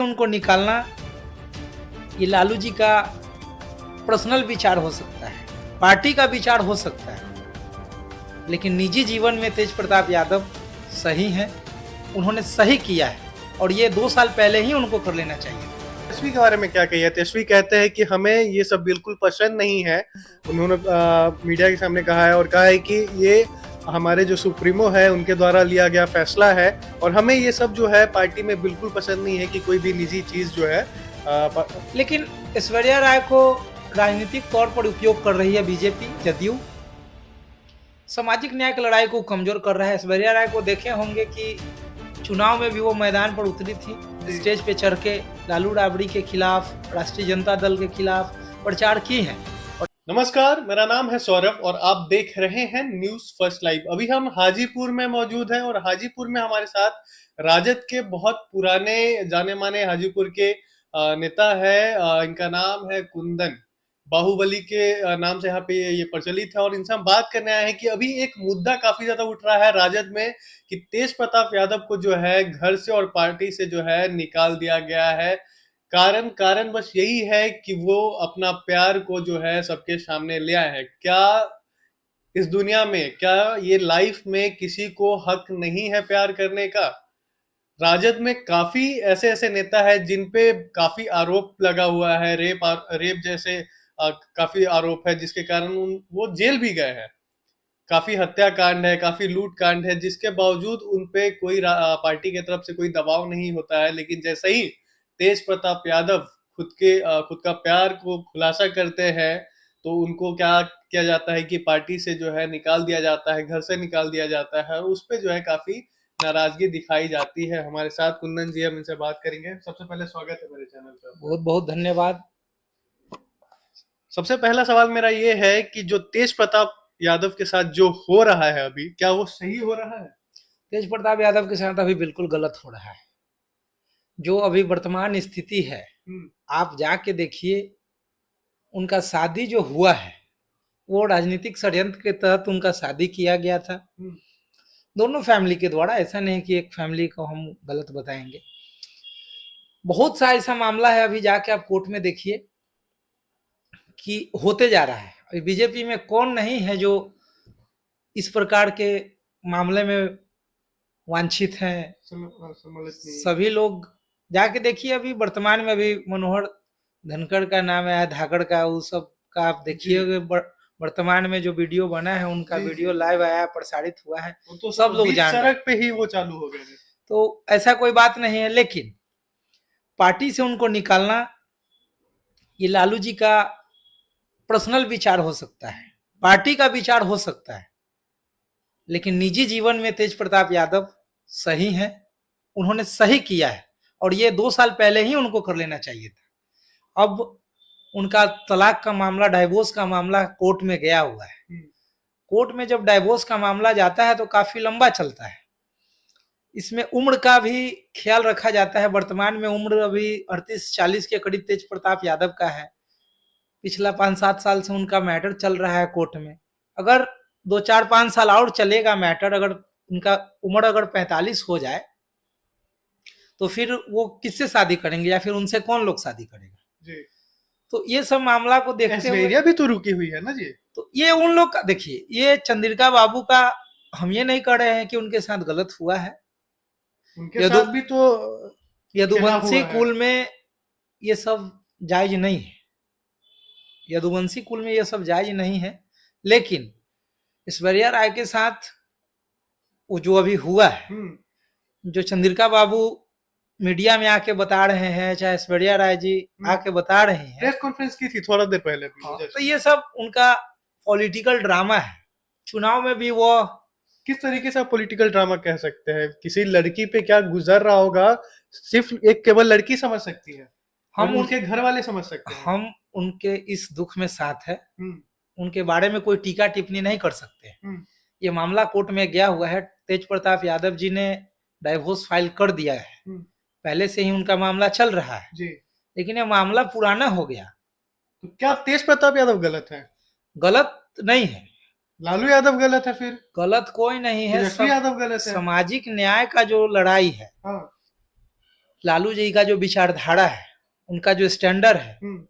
उनको निकालना ये लालू जी का पर्सनल विचार हो सकता है, पार्टी का विचार हो सकता है, लेकिन निजी जीवन में तेज प्रताप यादव सही हैं। उन्होंने सही किया है और ये 2 साल पहले ही उनको कर लेना चाहिए। तेजस्वी के बारे में क्या कहिए? तेजस्वी कहते हैं कि हमें ये सब बिल्कुल पसंद नहीं है। उन्होंने मीडिया के सामने कहा है और कहा है कि ये हमारे जो सुप्रीमो है उनके द्वारा लिया गया फैसला है और हमें ये सब जो है पार्टी में बिल्कुल पसंद नहीं है कि कोई भी निजी चीज जो है लेकिन ऐश्वर्या राय को राजनीतिक तौर पर उपयोग कर रही है बीजेपी, जदयू सामाजिक न्याय की लड़ाई को कमजोर कर रहा है। ऐश्वर्या राय को देखे होंगे कि चुनाव में भी वो मैदान पर उतरी थी, स्टेज पे चढ़ के लालू राबड़ी के खिलाफ, राष्ट्रीय जनता दल के खिलाफ प्रचार की है। नमस्कार, मेरा नाम है सौरभ और आप देख रहे हैं न्यूज फर्स्ट लाइव। अभी हम हाजीपुर में मौजूद हैं और हाजीपुर में हमारे साथ राजद के बहुत पुराने जाने माने हाजीपुर के नेता है। इनका नाम है कुंदन, बाहुबली के नाम से यहाँ पे ये प्रचलित है और इनसे हम बात करने आए हैं कि अभी एक मुद्दा काफी ज्यादा उठ रहा है राजद में कि तेज प्रताप यादव को जो है घर से और पार्टी से जो है निकाल दिया गया है। कारण बस यही है कि वो अपना प्यार को जो है सबके सामने ले आए हैं। क्या इस दुनिया में, क्या ये लाइफ में किसी को हक नहीं है प्यार करने का? राजद में काफी ऐसे ऐसे नेता है जिन पे काफी आरोप लगा हुआ है, रेप जैसे काफी आरोप है जिसके कारण वो जेल भी गए हैं। काफी हत्याकांड है, काफी लूट कांड है, जिसके बावजूद उन पे कोई पार्टी की तरफ से कोई दबाव नहीं होता है। लेकिन जैसे ही तेज प्रताप यादव खुद का प्यार को खुलासा करते हैं तो उनको क्या किया जाता है कि पार्टी से जो है निकाल दिया जाता है, घर से निकाल दिया जाता है और उस पे जो है काफी नाराजगी दिखाई जाती है। हमारे साथ कुंदन जी, हम इनसे बात करेंगे। सबसे पहले स्वागत है मेरे चैनल पर। बहुत बहुत धन्यवाद। सबसे पहला सवाल मेरा ये है कि जो तेज प्रताप यादव के साथ जो हो रहा है अभी, क्या वो सही हो रहा है? तेज प्रताप यादव के साथ अभी बिल्कुल गलत हो रहा है। जो अभी वर्तमान स्थिति है, आप जाके देखिए, उनका शादी जो हुआ है वो राजनीतिक षड्यंत्र के तहत उनका शादी किया गया था, दोनों फैमिली के द्वारा। ऐसा नहीं कि एक फैमिली को हम गलत बताएंगे। बहुत सा ऐसा मामला है, अभी जाके आप कोर्ट में देखिए कि होते जा रहा है। अभी बीजेपी में कौन नहीं है जो इस प्रकार के मामले में वांछित हैं। सभी लोग जाके देखिए। अभी वर्तमान में अभी मनोहर धनखड़ का नाम है, धाकड़ का, वो सब का आप देखिए। वर्तमान में जो वीडियो बना है उनका, वीडियो लाइव आया, प्रसारित हुआ है, तो सब लोग जान रहे हैं। सड़क पे ही वो चालू हो गए। तो ऐसा कोई बात नहीं है, लेकिन पार्टी से उनको निकालना ये लालू जी का पर्सनल विचार हो सकता है, पार्टी का विचार हो सकता है, लेकिन निजी जीवन में तेज प्रताप यादव सही हैं। उन्होंने सही किया है और ये 2 साल पहले ही उनको कर लेना चाहिए था। अब उनका तलाक का मामला, डाइवोर्स का मामला कोर्ट में गया हुआ है। कोर्ट में जब डाइवोर्स का मामला जाता है तो काफी लंबा चलता है। इसमें उम्र का भी ख्याल रखा जाता है। वर्तमान में उम्र अभी 38-40 के करीब तेज प्रताप यादव का है। पिछला 5-7 साल से उनका मैटर चल रहा है कोर्ट में। अगर 2-4-5 साल और चलेगा मैटर, अगर उनका उम्र अगर 45 हो जाए तो फिर वो किससे शादी करेंगे या फिर उनसे कौन लोग शादी करेगा जी। तो ये सब मामला को देखते हुए भी तो रुकी हुई है ना जी। तो ये उन लोग का देखिए, ये चंद्रिका बाबू का हम ये नहीं कह रहे हैं कि उनके साथ गलत हुआ है। उनके साथ भी तो यदुवंशी कुल में ये सब जायज नहीं है। यदुवंशी कुल में ये सब जायज नहीं है, लेकिन ऐश्वर्या राय के साथ वो जो अभी हुआ है, जो चंद्रिका बाबू मीडिया में आके बता रहे हैं, चाहे ऐश्वर्या राय जी आके बता रहे हैं, प्रेस कॉन्फ्रेंस की थी थोड़ा देर पहले भी। तो ये सब उनका पॉलिटिकल ड्रामा है। चुनाव में भी वो किस तरीके से पॉलिटिकल ड्रामा कह सकते हैं? किसी लड़की पे क्या गुजर रहा होगा सिर्फ एक केवल लड़की समझ सकती है, हम उनके घर वाले समझ सकते हैं। हम उनके इस दुख में साथ है, उनके बारे में कोई टीका टिप्पणी नहीं कर सकते। ये मामला कोर्ट में गया हुआ है। तेज प्रताप यादव जी ने डाइवोर्स फाइल कर दिया है, पहले से ही उनका मामला चल रहा है जी। लेकिन ये मामला पुराना हो गया। तो क्या तेज प्रताप यादव गलत है? गलत नहीं है। लालू यादव गलत है? फिर गलत कोई नहीं है। यादव गलत है। सामाजिक न्याय का जो लड़ाई है, लालू जी का जो विचारधारा है, उनका जो स्टैंडर्ड है, हम्म।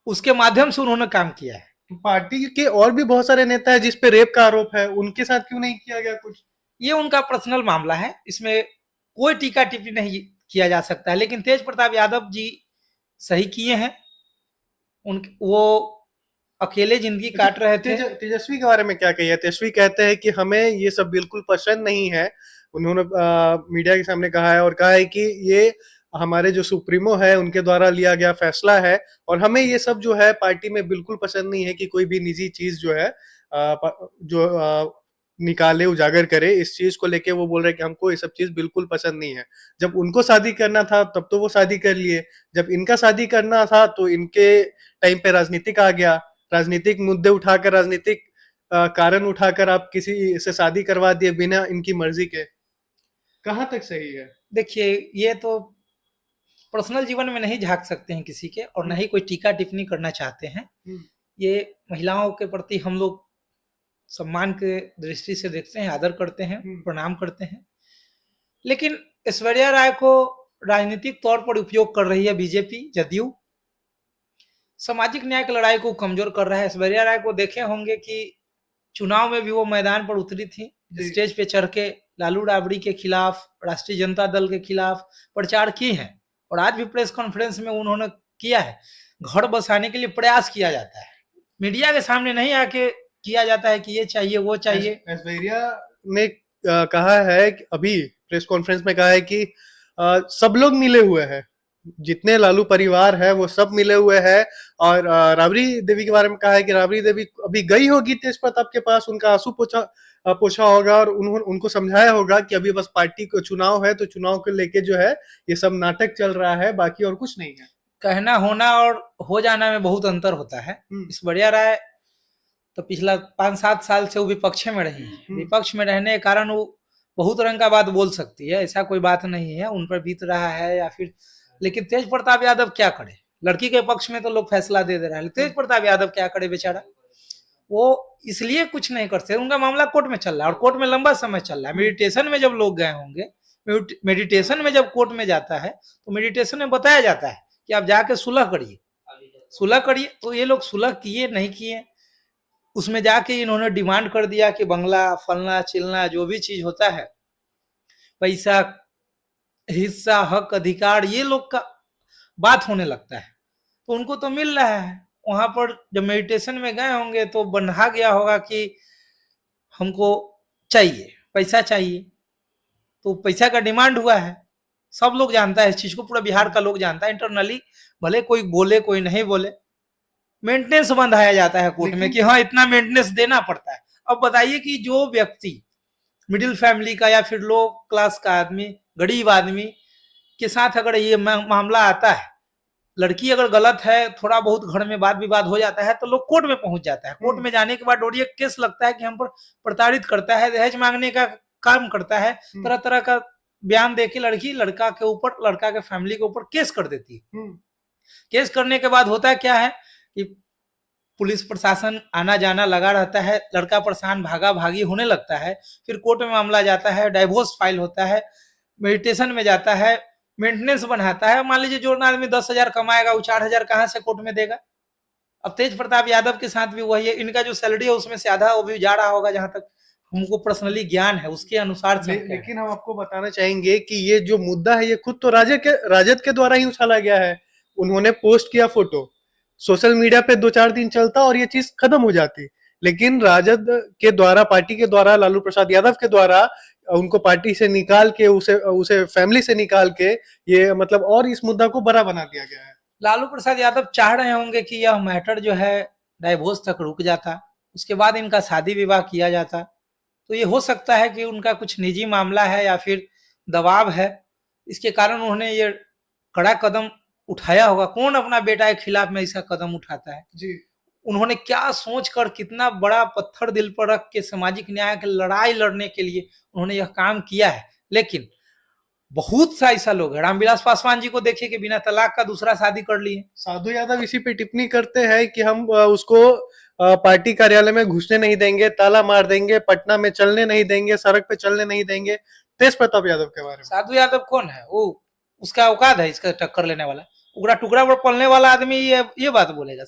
उसके माध्यम से उन्होंने काम किया है। पार्टी के और भी बहुत सारे नेता है जिस पे रेप का आरोप है, उनके साथ क्यों नहीं किया गया कुछ? ये उनका पर्सनल मामला है, इसमें कोई टीका टिप्पणी नहीं किया जा सकता है। लेकिन तेज प्रताप यादव जी सही किए हैं, उन वो अकेले जिंदगी काट रहे थे। तेजस्वी के बारे में क्या कहिए? तेजस्वी कहते हैं कि हमें ये सब बिल्कुल पसंद नहीं है। उन्होंने मीडिया के सामने कहा है और कहा है कि ये हमारे जो सुप्रीमो है उनके द्वारा लिया गया फैसला है और हमें ये सब जो है पार्टी में बिल्कुल पसंद नहीं है कि कोई भी निजी चीज जो है निकाले, उजागर करे। इस चीज को लेके वो बोल रहे हैं कि हमको ये सब चीज बिल्कुल पसंद नहीं है। जब उनको शादी करना था तब तो वो शादी कर लिए, जब इनका शादी करना था तो इनके टाइम पे राजनीतिक आ गया। राजनीतिक मुद्दे उठाकर, राजनीतिक कारण उठाकर आप किसी से शादी करवा दिए बिना इनकी मर्जी के। कहाँ तक सही है? देखिए, ये तो पर्सनल जीवन में नहीं झांक सकते हैं किसी के, और न ही कोई टीका टिप्पणी करना चाहते हैं। ये महिलाओं के प्रति हम लोग सम्मान के दृष्टि से देखते हैं, आदर करते हैं, प्रणाम करते हैं। लेकिन ऐश्वर्या राय को राजनीतिक तौर पर उपयोग कर रही है बीजेपी, जदयू सामाजिक न्याय की लड़ाई को कमजोर कर रहा है। ऐश्वर्या राय को देखे होंगे कि चुनाव में भी वो मैदान पर उतरी थी, स्टेज पे चढ़ के लालू राबड़ी के खिलाफ, राष्ट्रीय जनता दल के खिलाफ प्रचार की है, और आज भी प्रेस कॉन्फ्रेंस में उन्होंने किया है। घर बसाने के लिए प्रयास किया जाता है, मीडिया के सामने नहीं आके किया जाता है कि ये चाहिए वो चाहिए। ऐश्वर्या ने कहा है कि अभी प्रेस कॉन्फ्रेंस में कहा है कि सब लोग मिले हुए हैं, जितने लालू परिवार है वो सब मिले हुए हैं। और राबड़ी देवी के बारे में कहा है कि राबड़ी देवी अभी गई होगी तेज प्रताप के पास, उनका आंसू पोछा होगा और उन्होंने उनको समझाया होगा कि अभी बस पार्टी को चुनाव है, तो चुनाव को लेके जो है ये सब नाटक चल रहा है, बाकी और कुछ नहीं है। कहना होना और हो जाना में बहुत अंतर होता है। ऐश्वर्या राय तो पिछला 5-7 साल से वो विपक्ष में रही है, विपक्ष में रहने के कारण वो बहुत रंग का बात बोल सकती है, ऐसा कोई बात नहीं है, उन पर बीत रहा है या फिर। लेकिन तेज प्रताप यादव क्या करे? लड़की के पक्ष में तो लोग फैसला दे दे रहा है, तेज प्रताप यादव क्या करे बेचारा? वो इसलिए कुछ नहीं करते, उनका मामला कोर्ट में चल रहा है और कोर्ट में लंबा समय चल रहा है। मेडिटेशन में जब लोग गए होंगे, मेडिटेशन में जब कोर्ट में जाता है तो मेडिटेशन में बताया जाता है कि आप जाके सुलह करिए, सुलह करिए। तो ये लोग सुलह किए नहीं किए, उसमें जाके इन्होंने डिमांड कर दिया कि बंगला, फलना चिलना, जो भी चीज होता है, पैसा, हिस्सा, हक, अधिकार, ये लोग का बात होने लगता है। तो उनको तो मिल रहा है। वहां पर जब मेडिटेशन में गए होंगे तो बंधा गया होगा कि हमको चाहिए, पैसा चाहिए, तो पैसा का डिमांड हुआ है। सब लोग जानता है इस चीज को, पूरा बिहार का लोग जानता है इंटरनली, भले कोई बोले कोई नहीं बोले। मेंटेनेंस बंधाया जाता है कोर्ट में कि हाँ इतना मेंटेनेंस देना पड़ता है। अब बताइए कि जो व्यक्ति मिडिल फैमिली का या फिर लो क्लास का आदमी, गरीब आदमी के साथ अगर ये मामला आता है, लड़की अगर गलत है, थोड़ा बहुत घर में वाद विवाद हो जाता है तो लोग कोर्ट में पहुंच जाता है। कोर्ट में जाने के बाद और ये केस लगता है कि हम पर प्रताड़ित करता है, दहेज मांगने का काम करता है, तरह तरह का बयान देके लड़की लड़का के ऊपर, लड़का के फैमिली के ऊपर केस कर देती है। केस करने के बाद होता क्या है कि पुलिस प्रशासन आना जाना लगा रहता है, लड़का परेशान भागा भागी होने लगता है, फिर कोर्ट में मामला जाता है, डाइवोर्स फाइल होता है, मेडिटेशन में जाता है, मेंटेनेंस बनाता है। मान लीजिए जो आदमी 10,000 कमाएगा वो 4,000 कहाँ से कोर्ट में देगा? अब तेज प्रताप यादव के साथ भी वही है, इनका जो सैलरी है उसमें से आधा वो भी जा रहा होगा, जहां तक हमको पर्सनली ज्ञान है उसके अनुसार से। लेकिन हम आपको बताना चाहेंगे कि ये जो मुद्दा है ये खुद तो राजद के द्वारा ही उछाला गया है। उन्होंने पोस्ट किया फोटो, सोशल मीडिया पे 2-4 दिन चलता और ये चीज खत्म हो जाती, लेकिन राजद के द्वारा, पार्टी के द्वारा, लालू प्रसाद यादव के द्वारा उनको पार्टी से निकाल के, उसे फैमिली से निकाल के ये मतलब और इस मुद्दा को बड़ा बना दिया गया है। लालू प्रसाद यादव चाह रहे होंगे कि यह मैटर जो है डाइवोर्स तक रुक जाता, उसके बाद इनका शादी विवाह किया जाता। तो ये हो सकता है कि उनका कुछ निजी मामला है या फिर दबाव है, इसके कारण उन्होंने ये कड़ा कदम उठाया होगा। कौन अपना बेटा के खिलाफ में ऐसा कदम उठाता है जी? उन्होंने क्या सोचकर, कितना बड़ा पत्थर दिल पर रख के सामाजिक न्याय की लड़ाई लड़ने के लिए उन्होंने यह काम किया है। लेकिन बहुत सा ऐसा लोग है, रामविलास पासवान जी को देखिए कि बिना तलाक का दूसरा शादी कर लिए। साधु यादव इसी पे टिप्पणी करते हैं कि हम उसको पार्टी कार्यालय में घुसने नहीं देंगे, ताला मार देंगे, पटना में चलने नहीं देंगे, सड़क पे चलने नहीं देंगे। तेज प्रताप यादव के बारे में। साधु यादव कौन है? वो उसका औकात है इसका टक्कर लेने वाला? उगड़ा टुकड़ा पर पलने वाला आदमी ये बात बोलेगा?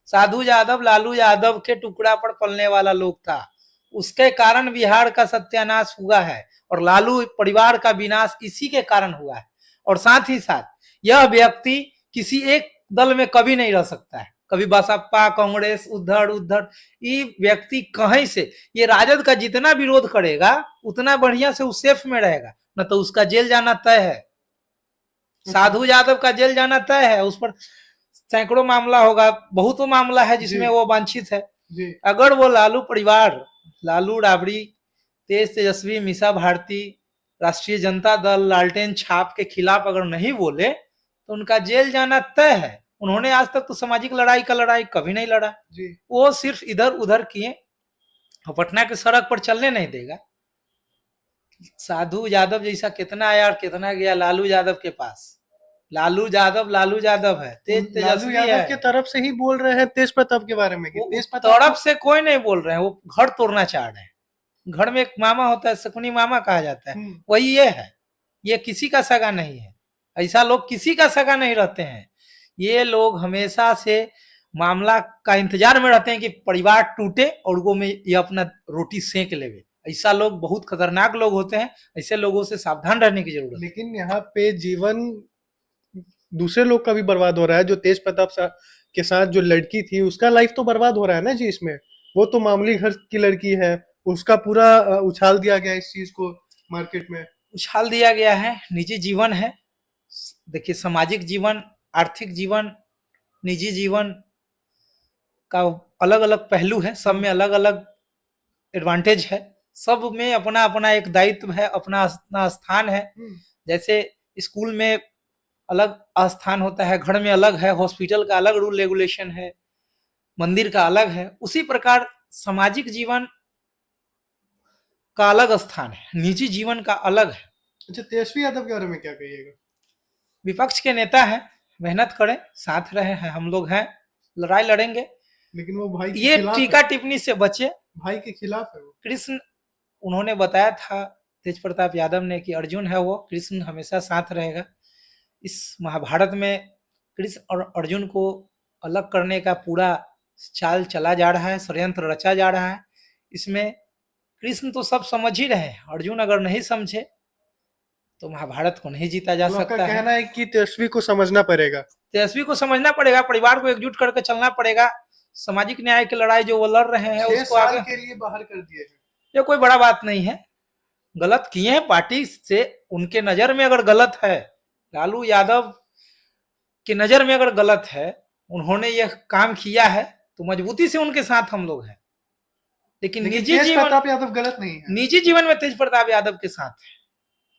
साधु यादव लालू यादव के टुकड़ा पर पलने वाला लोग था, उसके कारण बिहार का सत्यानाश हुआ है और लालू परिवार का विनाश इसी के कारण हुआ है। और साथ ही साथ यह व्यक्ति किसी एक दल में कभी नहीं रह सकता है, कभी बसपा कांग्रेस उद्धर ये व्यक्ति कहीं से, ये राजद का जितना विरोध करेगा उतना बढ़िया से उस सेफ में रहेगा, न तो उसका जेल जाना तय है। साधु यादव का जेल जाना तय है, उस पर सैकड़ों मामला होगा, बहुत मामला है जिसमें वो वांछित है। अगर वो लालू परिवार, लालू राबड़ी, तेज तेजस्वी, मीसा भारती, राष्ट्रीय जनता दल, लालटेन छाप के खिलाफ अगर नहीं बोले तो उनका जेल जाना तय है। उन्होंने आज तक तो सामाजिक लड़ाई कभी नहीं लड़ा, वो सिर्फ इधर उधर किए, और पटना के सड़क पर चलने नहीं देगा। साधु यादव जैसा कितना आया और कितना गया लालू यादव के पास। लालू यादव है, तेज तेजस्वी है। के तरफ से ही बोल रहे हैं तेज प्रताप के बारे में। तेज प्रताप तरफ से कोई नहीं बोल रहे हैं, वो घर तोड़ना चाह रहे हैं। घर में एक मामा होता है, शकुनी मामा कहा जाता है, वही ये है। ये किसी का सगा नहीं है, ऐसा लोग किसी का सगा नहीं रहते हैं। ये लोग हमेशा से मामला का इंतजार में रहते हैं कि परिवार टूटे और वो में ये अपना रोटी सेंक लेवे। ऐसा लोग बहुत खतरनाक लोग होते हैं, ऐसे लोगों से सावधान रहने की जरूरत है। लेकिन यहाँ पे जीवन दूसरे लोग का भी बर्बाद हो रहा है। जो तेज प्रताप के साथ जो लड़की थी उसका लाइफ तो बर्बाद हो रहा है ना जी इसमें। वो तो मामूली घर की लड़की है, उसका पूरा उछाल दिया गया इस चीज को मार्केट में। उछाल दिया गया है, निजी जीवन है। देखिए, सामाजिक जीवन, आर्थिक जीवन, निजी जीवन का अलग अलग पहलू है, सब में अलग अलग एडवांटेज है, सब में अपना अपना एक दायित्व है, अपना अपना स्थान है। जैसे स्कूल में अलग स्थान होता है, घर में अलग है, हॉस्पिटल का अलग रूल रेगुलेशन है, मंदिर का अलग है, उसी प्रकार सामाजिक जीवन का अलग स्थान है, निजी जीवन का अलग है। अच्छा, तेजस्वी यादव के बारे में क्या कहिएगा? विपक्ष के नेता है, मेहनत करें, साथ रहे हैं, हम लोग हैं, लड़ाई लड़ेंगे, लेकिन वो भाई ये टीका टिप्पणी से बचे। भाई के खिलाफ है वो। कृष्ण, उन्होंने बताया था तेज प्रताप यादव ने कि अर्जुन है वो, कृष्ण हमेशा साथ रहेगा। इस महाभारत में कृष्ण और अर्जुन को अलग करने का पूरा चाल चला जा रहा है, षड्यंत्र रचा जा रहा है। इसमें कृष्ण तो सब समझ ही रहे हैं, अर्जुन अगर नहीं समझे तो महाभारत को नहीं जीता जा सकता है। कहना है कि तेजस्वी को समझना पड़ेगा, तेजस्वी को समझना पड़ेगा, परिवार को एकजुट करके चलना पड़ेगा। सामाजिक न्याय की लड़ाई जो वो लड़ रहे हैं उसको आगे के लिए बाहर कर दिए हैं। ये कोई बड़ा बात नहीं है, गलत किए हैं पार्टी से, उनके नजर में अगर गलत है, लालू यादव की नजर में अगर गलत है, उन्होंने यह काम किया है तो मजबूती से उनके साथ हम लोग हैं। लेकिन निजी जीवन प्रताप यादव गलत नहीं है। निजी जीवन में तेज प्रताप यादव के साथ है,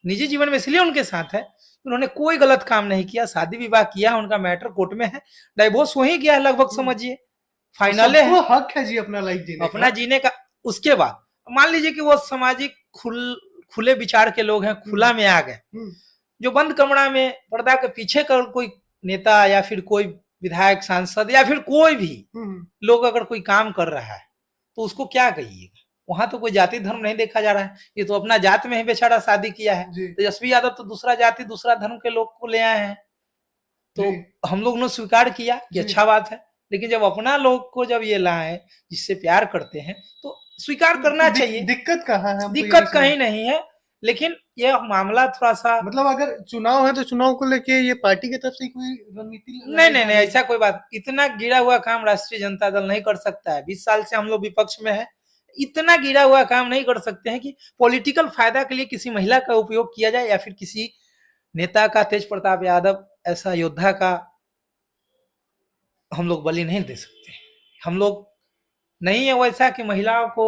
निजी जीवन में इसलिए उनके साथ है, उन्होंने कोई गलत काम नहीं किया, शादी विवाह किया, उनका मैटर कोर्ट में है, डाइवोर्स हो ही गया है लगभग, समझिए फाइनल है। हक है जी अपना लाइफ जीने अपना जीने का। उसके बाद मान लीजिए कि वो सामाजिक खुले विचार के लोग हैं, खुला में आ गए, जो बंद कमरा में पर्दा के पीछे कर कोई नेता या फिर कोई विधायक, सांसद या फिर कोई भी लोग अगर कोई काम कर रहा है तो उसको क्या कहिएगा? वहां तो कोई जाति धर्म नहीं देखा जा रहा है, ये तो अपना जात में ही बेचारा शादी किया है। तेजस्वी यादव तो दूसरा जाति दूसरा धर्म के लोग को ले आए हैं, तो हम लोग ने स्वीकार किया कि अच्छा बात है। लेकिन जब अपना लोग को जब ये लाए जिससे प्यार करते हैं तो स्वीकार करना चाहिए। दिक्कत कहाँ है? दिक्कत कहीं नहीं है, लेकिन यह मामला थोड़ा सा, मतलब अगर चुनाव है तो चुनाव को लेके ये पार्टी की तरफ से कोई रणनीति नहीं, ऐसा कोई बात, इतना गिरा हुआ काम राष्ट्रीय जनता दल नहीं कर सकता है। 20 साल से हम लोग विपक्ष में है, इतना गिरा हुआ काम नहीं कर सकते हैं कि पॉलिटिकल फायदा के लिए किसी महिला का उपयोग किया जाए या फिर किसी नेता का, तेज प्रताप यादव ऐसा योद्धा का हम लोग बलि नहीं दे सकते। हम लोग नहीं है वैसा कि महिलाओं को,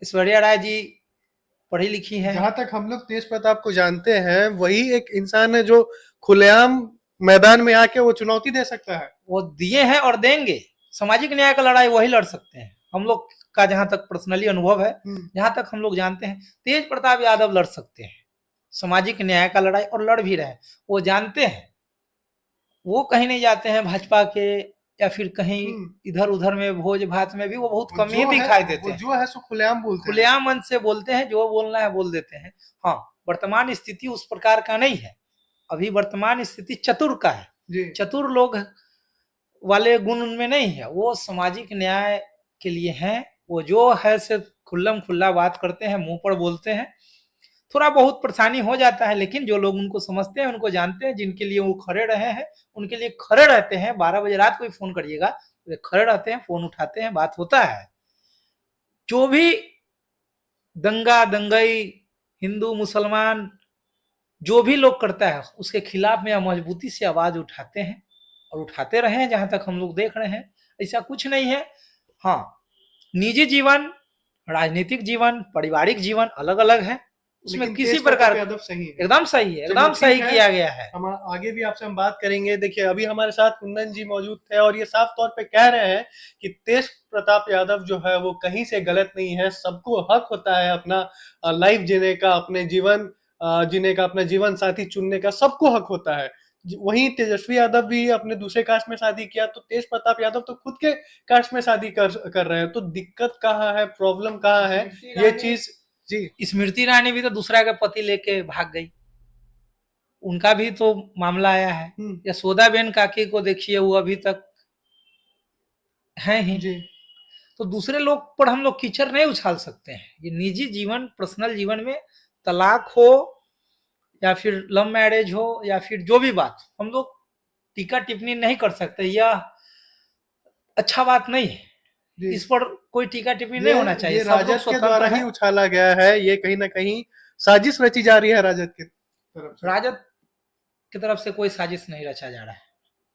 ऐश्वर्या राय जी पढ़ी लिखी है। जहां तक हम लोग तेज प्रताप को जानते हैं, वही एक इंसान है जो खुलेआम मैदान में आके वो चुनौती दे सकता है। वो दिए हैं और देंगे। सामाजिक न्याय का लड़ाई वही लड़ सकते हैं। हम लोग का जहां तक पर्सनली अनुभव है, जहां तक हम लोग जानते हैं, तेज प्रताप यादव लड़ सकते हैं सामाजिक न्याय का लड़ाई, और लड़ भी रहे। वो जानते हैं, वो कहीं नहीं जाते हैं भाजपा के या फिर कहीं इधर उधर में भोज भात में भी वो बहुत कम ही दिखाई देते हैं। जो है सो खुलेआम बोलते हैं, खुलेआम मन से बोलते हैं, जो बोलना है बोल देते हैं। हाँ, वर्तमान स्थिति उस प्रकार का नहीं है, अभी वर्तमान स्थिति चतुर का है। जी चतुर लोग वाले गुण उनमें नहीं है, वो सामाजिक न्याय के लिए हैं। वो जो है सिर्फ खुल्लम खुल्ला बात करते हैं, मुंह पर बोलते हैं। थोड़ा बहुत परेशानी हो जाता है, लेकिन जो लोग उनको समझते हैं, उनको जानते हैं, जिनके लिए वो खड़े रहे हैं, उनके लिए खड़े रहते हैं। 12 बजे रात कोई फोन करिएगा, वे खड़े रहते हैं, फोन उठाते हैं, बात होता है। जो भी दंगा दंगई, हिंदू मुसलमान जो भी लोग करता है, उसके खिलाफ में मजबूती से आवाज उठाते हैं और उठाते रहे हैं, जहां तक हम लोग देख रहे हैं। ऐसा कुछ नहीं है। हाँ, निजी जीवन, राजनीतिक जीवन, पारिवारिक जीवन अलग अलग है, उसमें लेकिन किसी तेज प्रकार प्रताप यादव सही है। एकदम सही है, चलिए एकदम ठीक सही है, किया गया है। हम आगे भी आपसे हम बात करेंगे। देखिए अभी हमारे साथ कुंदन जी मौजूद थे और ये साफ तौर पे कह रहे हैं कि तेज प्रताप यादव जो है वो कहीं से गलत नहीं है। सबको हक होता है अपना लाइफ जीने का, अपने जीवन जीने का, अपना जीवन साथी चुनने का, सबको हक होता है। वहीं तेजस्वी यादव भी अपने दूसरे कास्ट में शादी किया, तो तेज प्रताप यादव तो खुद के कास्ट में शादी कर रहे हैं। तो दिक्कत कहाँ है, प्रॉब्लम कहाँ है, ये चीज। जी स्मृति ईरानी भी तो दूसरा का पति लेके भाग गई, उनका भी तो मामला आया है। यशोदाबेन काकी को देखिए, वो अभी तक है ही। जी तो दूसरे लोग पर हम लोग कीचड़ नहीं उछाल सकते हैं। ये निजी जीवन, पर्सनल जीवन में तलाक हो या फिर लव मैरिज हो या फिर जो भी बात, हम लोग टीका टिप्पणी नहीं कर सकते। यह अच्छा बात नहीं है, जी इस पर कोई टीका टिप्पणी नहीं होना चाहिए। ये सब लोग राजद के स्वतंत्र द्वारा ही हैं। उछाला गया है। ये कहीं ना कहीं साजिश रची जा रही है राजद की तरफ से। राजद की तरफ से कोई साजिश नहीं रचा जा रहा है।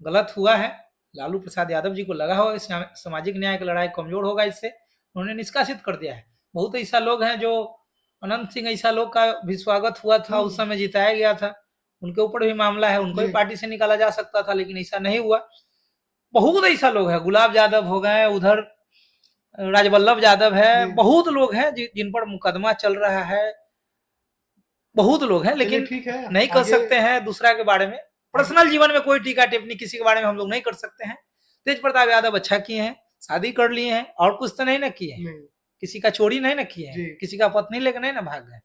गलत हुआ है। लालू प्रसाद यादव जी को लगा होगा इस सामाजिक न्याय की लड़ाई कमजोर होगा इससे, उन्होंने निष्कासित कर दिया है। बहुत ऐसा लोग हैं जो, अनंत सिंह ऐसा लोग का भी स्वागत हुआ था, उस समय जिताया गया था, उनके ऊपर भी मामला है, उनको भी पार्टी से निकाला जा सकता था, लेकिन ऐसा नहीं हुआ। बहुत ऐसा लोग है, गुलाब यादव हो गए, उधर राजवल्लभ यादव है, बहुत लोग हैं जिन पर मुकदमा चल रहा है। बहुत लोग हैं, लेकिन ठीक है, नहीं कर सकते हैं दूसरा के बारे में। पर्सनल जीवन में कोई टीका टिप्पणी किसी के बारे में हम लोग नहीं कर सकते हैं। तेज प्रताप यादव अच्छा किए हैं, शादी कर लिए हैं, और कुछ तो नहीं ना किए हैं, किसी का चोरी नहीं ना किए हैं, किसी का पत्नी लेकर नहीं ना भाग गए।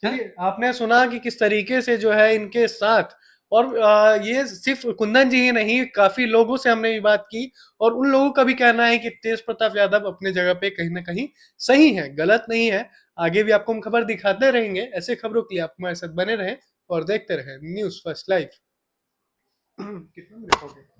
चलिए, आपने सुना कि किस तरीके से जो है इनके साथ, और ये सिर्फ कुंदन जी ही नहीं, काफी लोगों से हमने ये बात की, और उन लोगों का भी कहना है कि तेज प्रताप यादव अपने जगह पे कहीं ना कहीं सही है, गलत नहीं है। आगे भी आपको हम खबर दिखाते रहेंगे। ऐसे खबरों के लिए आप हमारे साथ बने रहें और देखते रहें न्यूज़ फर्स्ट लाइव। कितना मिनट हो गया?